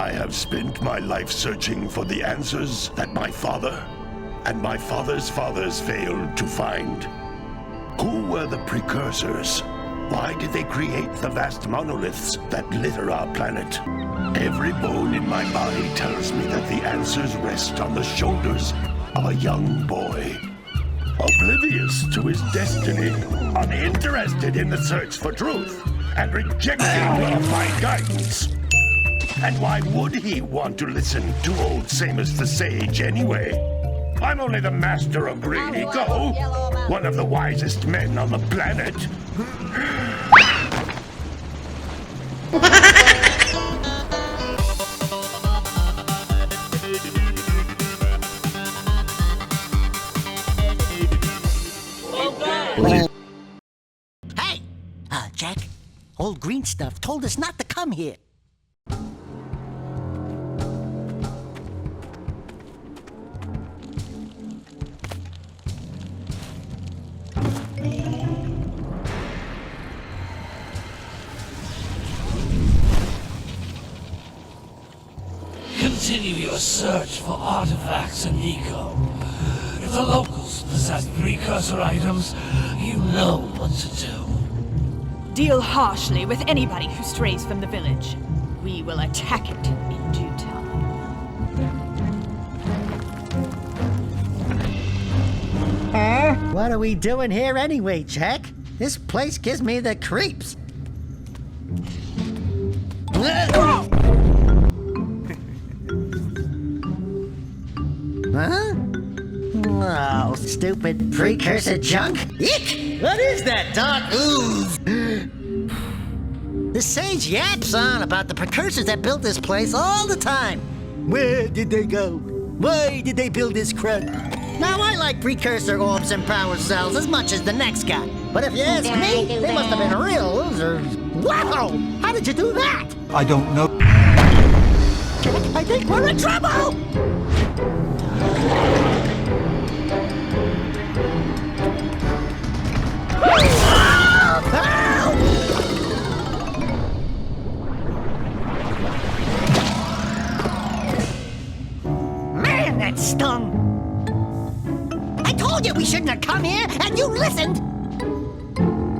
I have spent my life searching for the answers that my father and my father's fathers failed to find. Who were the precursors? Why did they create the vast monoliths that litter our planet? Every bone in my body tells me that the answers rest on the shoulders of a young boy. Oblivious to his destiny, uninterested in the search for truth, and rejecting of my guidance. And why would he want to listen to old Samus the Sage anyway? I'm only the master of green eco, one of the wisest men on the planet. Hey! Jack, old green stuff told us not to come here. Continue your search for artifacts and eco. If the locals possess precursor items, you know what to do. Deal harshly with anybody who strays from the village. We will attack it in due time. What are we doing here anyway, Jack? This place gives me the creeps. Huh? Oh, stupid precursor junk. Eek! What is that dark ooze? The sage yaps on about the precursors that built this place all the time. Where did they go? Why did they build this crud? Now, I like precursor orbs and power cells as much as the next guy. But if you ask me, they must have been real losers. Wow! How did you do that? I don't know. I think we're in trouble! Man, that stung! I told you we shouldn't have come here, and you listened!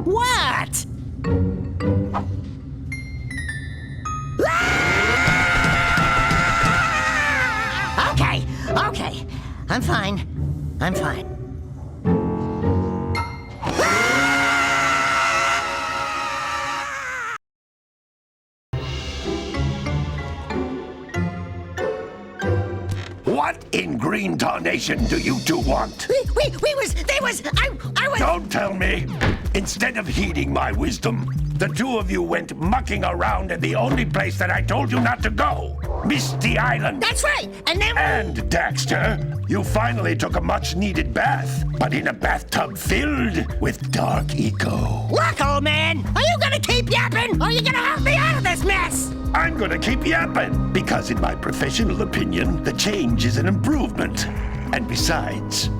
What? Okay. I'm fine. What in green tarnation do you two want? I was... Don't tell me! Instead of heeding my wisdom, the two of you went mucking around in the only place that I told you not to go. Misty Island. That's right, and then... And, Daxter, you finally took a much-needed bath, but in a bathtub filled with dark eco. Look, old man, are you gonna keep yapping, or are you gonna help me out of this mess? I'm gonna keep yapping, because in my professional opinion, the change is an improvement. And besides,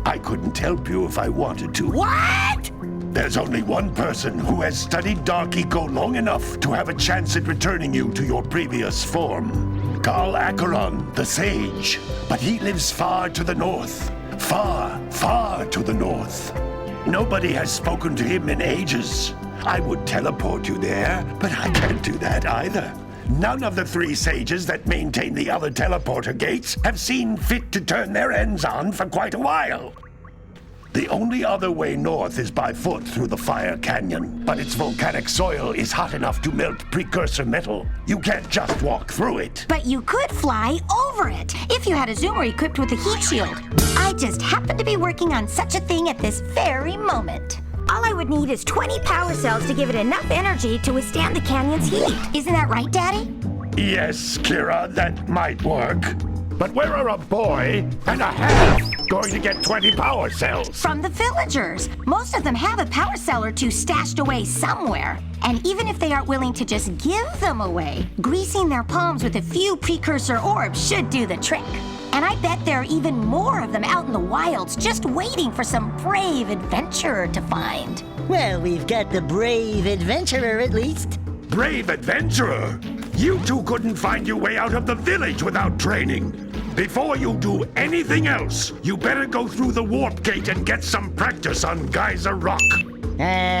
I couldn't help you if I wanted to. What? There's only one person who has studied Dark Eco long enough to have a chance at returning you to your previous form. Carl Acheron, the Sage. But he lives far to the north. Far, far to the north. Nobody has spoken to him in ages. I would teleport you there, but I can't do that either. None of the three sages that maintain the other teleporter gates have seen fit to turn their ends on for quite a while. The only other way north is by foot through the Fire Canyon, but its volcanic soil is hot enough to melt precursor metal. You can't just walk through it. But you could fly over it, if you had a zoomer equipped with a heat shield. I just happen to be working on such a thing at this very moment. All I would need is 20 power cells to give it enough energy to withstand the canyon's heat. Isn't that right, Daddy? Yes, Keira, that might work. But where are a boy and a half going to get 20 power cells? From the villagers. Most of them have a power cell or two stashed away somewhere. And even if they aren't willing to just give them away, greasing their palms with a few precursor orbs should do the trick. And I bet there are even more of them out in the wilds just waiting for some brave adventurer to find. Well, we've got the brave adventurer at least. Brave adventurer? You two couldn't find your way out of the village without training. Before you do anything else, you better go through the warp gate and get some practice on Geyser Rock.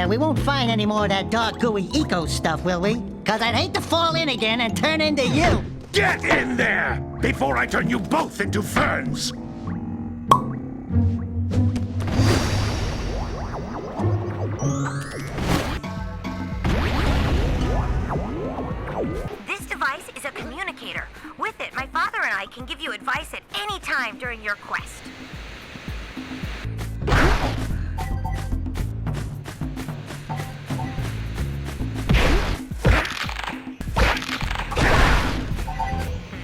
We won't find any more of that dark gooey eco stuff, will we? Cause I'd hate to fall in again and turn into you. Get in there before I turn you both into ferns. This device is a communicator. With it, my father and I can give you advice at any time during your quest.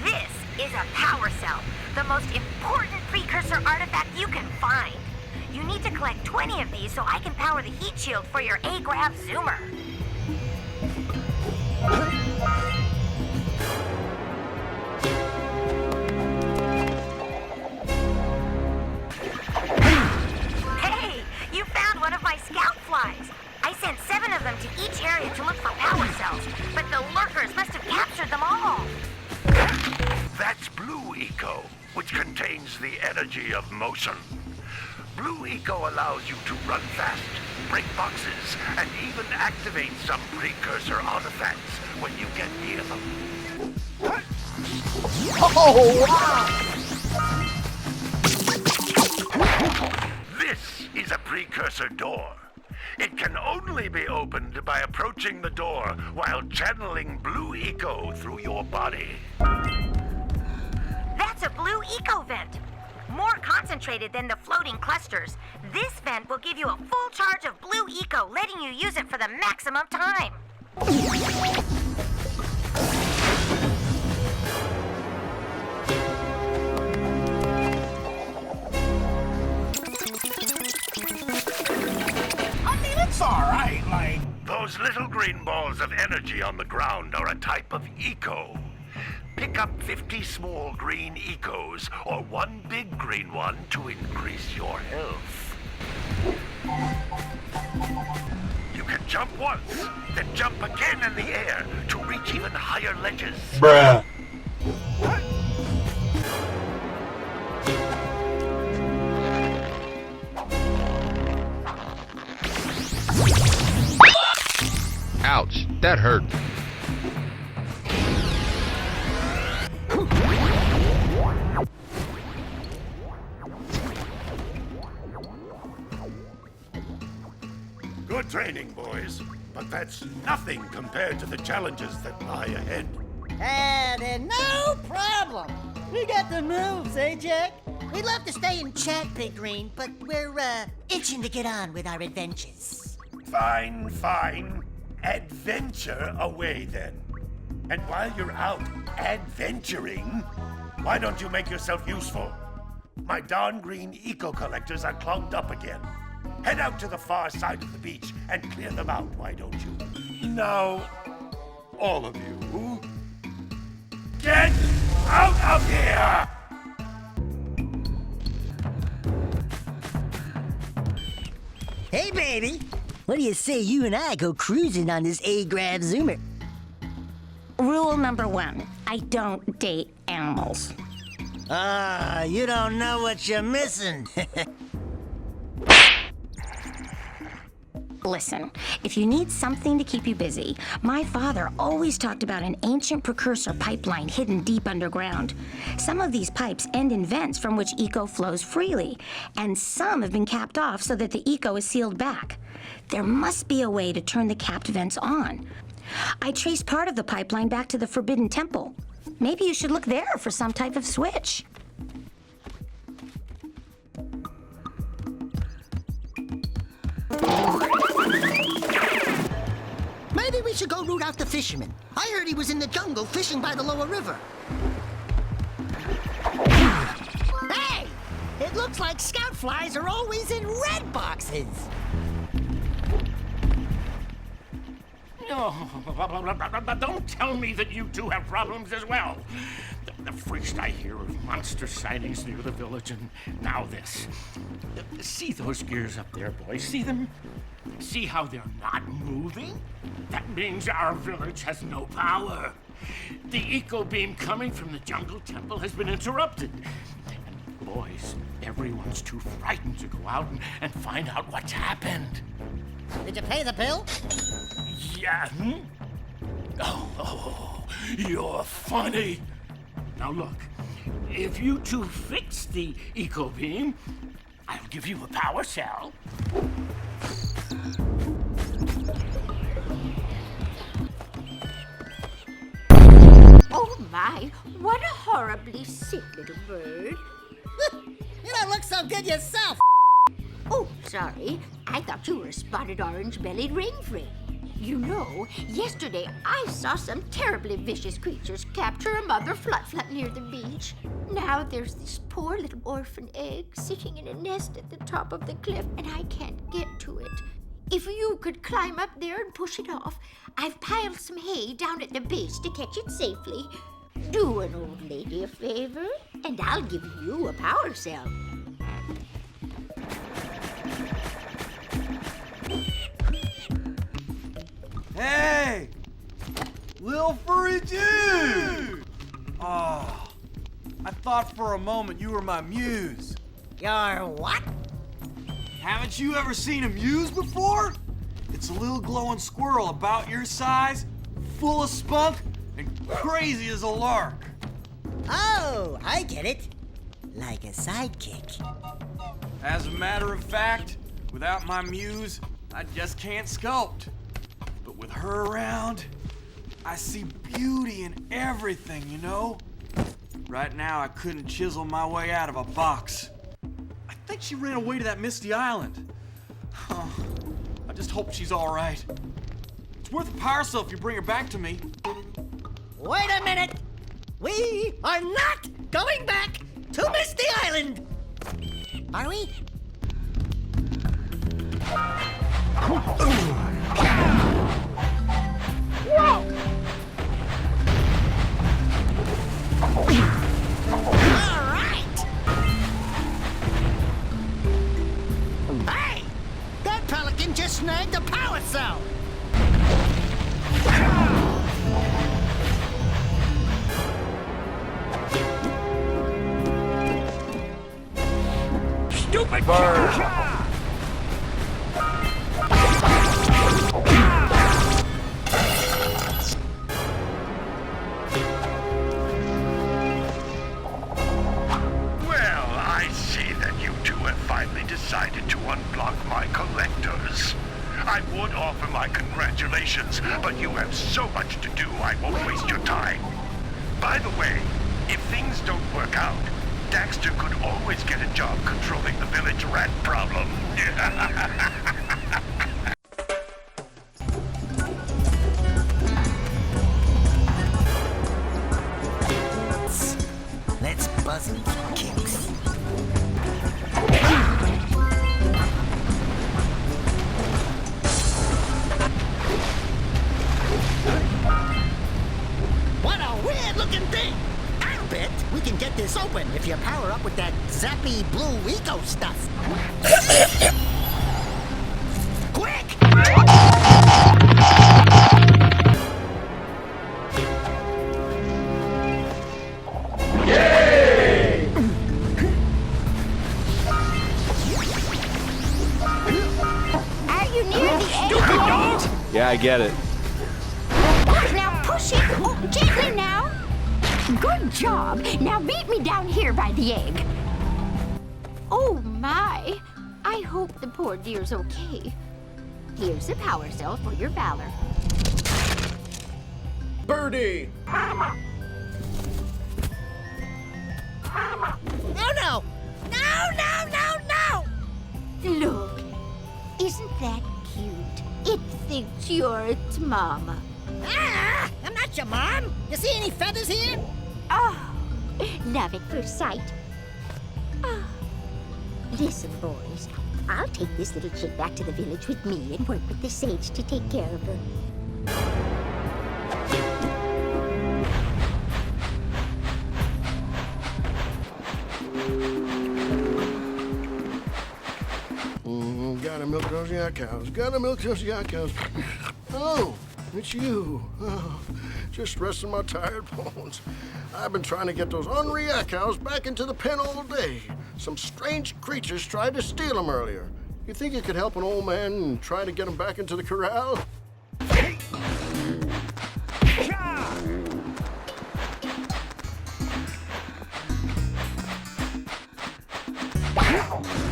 This is a power cell, the most important precursor artifact you can find. You need to collect 20 of these so I can power the heat shield for your A-Grav zoomer. Hey, you found one of my scout flies. I sent 7 of them to each area to look for power cells, but the lurkers must have captured them all. That's Blue Eco, which contains the energy of motion. Blue Eco allows you to run fast, break boxes, and even activate some precursor artifacts when you get near them. Oh, wow! This is a precursor door. It can only be opened by approaching the door while channeling Blue Eco through your body. That's a Blue Eco vent. More concentrated than the floating clusters. This vent will give you a full charge of Blue Eco, letting you use it for the maximum time. I mean, it's alright, like... Those little green balls of energy on the ground are a type of eco. Pick up 50 small green ecos or one big green one to increase your health. You can jump once, then jump again in the air to reach even higher ledges. Bruh. Ouch, that hurt. Good training, boys, but that's nothing compared to the challenges that lie ahead. Then no problem. We got the moves, eh, Jack? We'd love to stay and chat, Big Green, but we're, itching to get on with our adventures. Fine, fine. Adventure away then. And while you're out adventuring, why don't you make yourself useful? My darn green eco collectors are clogged up again. Head out to the far side of the beach and clear them out, why don't you? Now, all of you, get out of here! Hey, baby. What do you say you and I go cruising on this A-Grav zoomer? Rule number 1, I don't date animals. You don't know what you're missing. Listen, if you need something to keep you busy, my father always talked about an ancient precursor pipeline hidden deep underground. Some of these pipes end in vents from which eco flows freely, and some have been capped off so that the eco is sealed back. There must be a way to turn the capped vents on. I traced part of the pipeline back to the Forbidden Temple. Maybe you should look there for some type of switch. Maybe we should go root out the fisherman. I heard he was in the jungle fishing by the lower river. Hey! It looks like scout flies are always in red boxes. Don't tell me that you two have problems as well. The first I hear of monster sightings near the village, and now this. See those gears up there, boys? See them? See how they're not moving? That means our village has no power. The eco beam coming from the jungle temple has been interrupted. And boys, everyone's too frightened to go out and find out what's happened. Did you pay the bill? Yeah. Oh, you're funny. Now look, if you two fix the eco beam, I'll give you a power cell. Oh my, what a horribly sick little bird. You don't look so good yourself. Oh, sorry. I thought you were a spotted orange-bellied rainframe. You know, yesterday I saw some terribly vicious creatures capture a mother flut-flut near the beach. Now there's this poor little orphan egg sitting in a nest at the top of the cliff, and I can't get to it. If you could climb up there and push it off, I've piled some hay down at the base to catch it safely. Do an old lady a favor, and I'll give you a power cell. Hey! Little furry dude! Oh, I thought for a moment you were my muse. Your what? Haven't you ever seen a muse before? It's a little glowing squirrel about your size, full of spunk, and crazy as a lark. Oh, I get it. Like a sidekick. As a matter of fact, without my muse, I just can't sculpt. But with her around, I see beauty in everything, you know? Right now, I couldn't chisel my way out of a box. I think she ran away to that misty island. Huh. I just hope she's all right. It's worth a power cell if you bring her back to me. Wait a minute. We are not going back to Misty Island. Are we? All right. Hey, that pelican just snagged a power cell. Stupid bird! Well, I see that you two have finally decided to unblock my collectors. I would offer my congratulations, but you have so much to do, I won't waste your time. By the way, if things don't work out, Daxter could always get a job controlling the village rat problem. Let's buzz him for kicks. What a weird-looking thing! I'll bet we can get this open if you power up with that zappy blue eco stuff. Quick! Are you near the egg? Yeah, I get it. Now push it. Oh, gently now. Good job. Now meet me down here by the egg. Oh my. I hope the poor dear's okay. Here's a power cell for your valor. Birdie! Oh no! No, no, no, no! Look, isn't that cute? It thinks you're its mama. Ah! I'm not your mom! You see any feathers here? Oh, love at first sight. Oh. Listen, boys, I'll take this little chick back to the village with me and work with the sage to take care of her. Gotta milk those yak cows. Gotta milk those yak cows. Oh, it's you. Oh, just resting my tired bones. I've been trying to get those unreact cows back into the pen all day. Some strange creatures tried to steal them earlier. You think you could help an old man and try to get them back into the corral?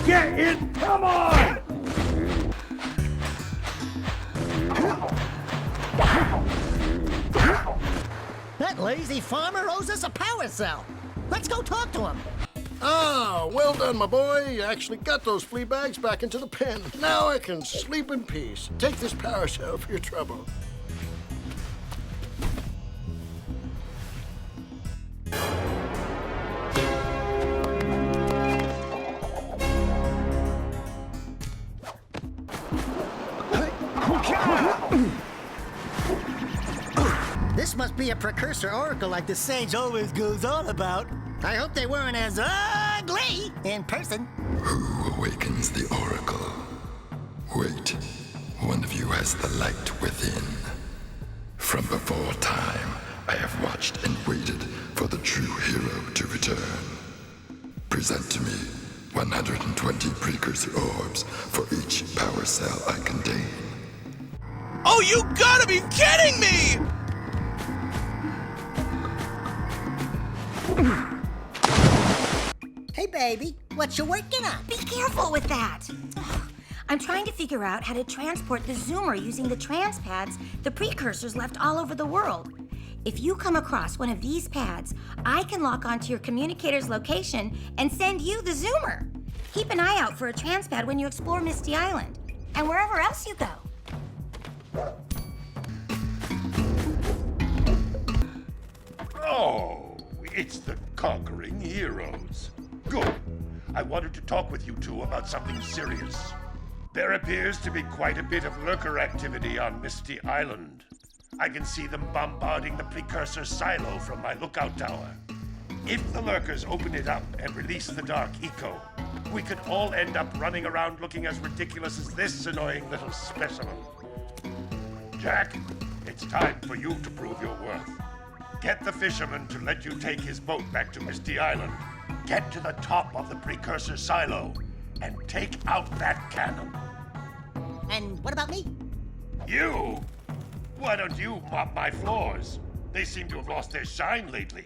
Get in! Come on! That lazy farmer owes us a power cell. Let's go talk to him. Ah, well done, my boy. You actually got those flea bags back into the pen. Now I can sleep in peace. Take this power cell for your trouble. This must be a precursor oracle like the sage always goes on about. I hope they weren't as ugly in person. Who awakens the oracle? Wait, one of you has the light within. From before time, I have watched and waited for the true hero to return. Present to me 120 precursor orbs for each power cell I contain. Oh, you gotta be kidding me! Hey, baby, what you working on? Be careful with that. I'm trying to figure out how to transport the Zoomer using the trans pads the precursors left all over the world. If you come across one of these pads, I can lock onto your communicator's location and send you the Zoomer. Keep an eye out for a trans pad when you explore Misty Island and wherever else you go. Oh, it's the conquering heroes. Good. I wanted to talk with you two about something serious. There appears to be quite a bit of lurker activity on Misty Island. I can see them bombarding the precursor silo from my lookout tower. If the lurkers open it up and release the dark eco, we could all end up running around looking as ridiculous as this annoying little specimen. Jack, it's time for you to prove your worth. Get the fisherman to let you take his boat back to Misty Island. Get to the top of the precursor silo and take out that cannon. And what about me? You? Why don't you mop my floors? They seem to have lost their shine lately.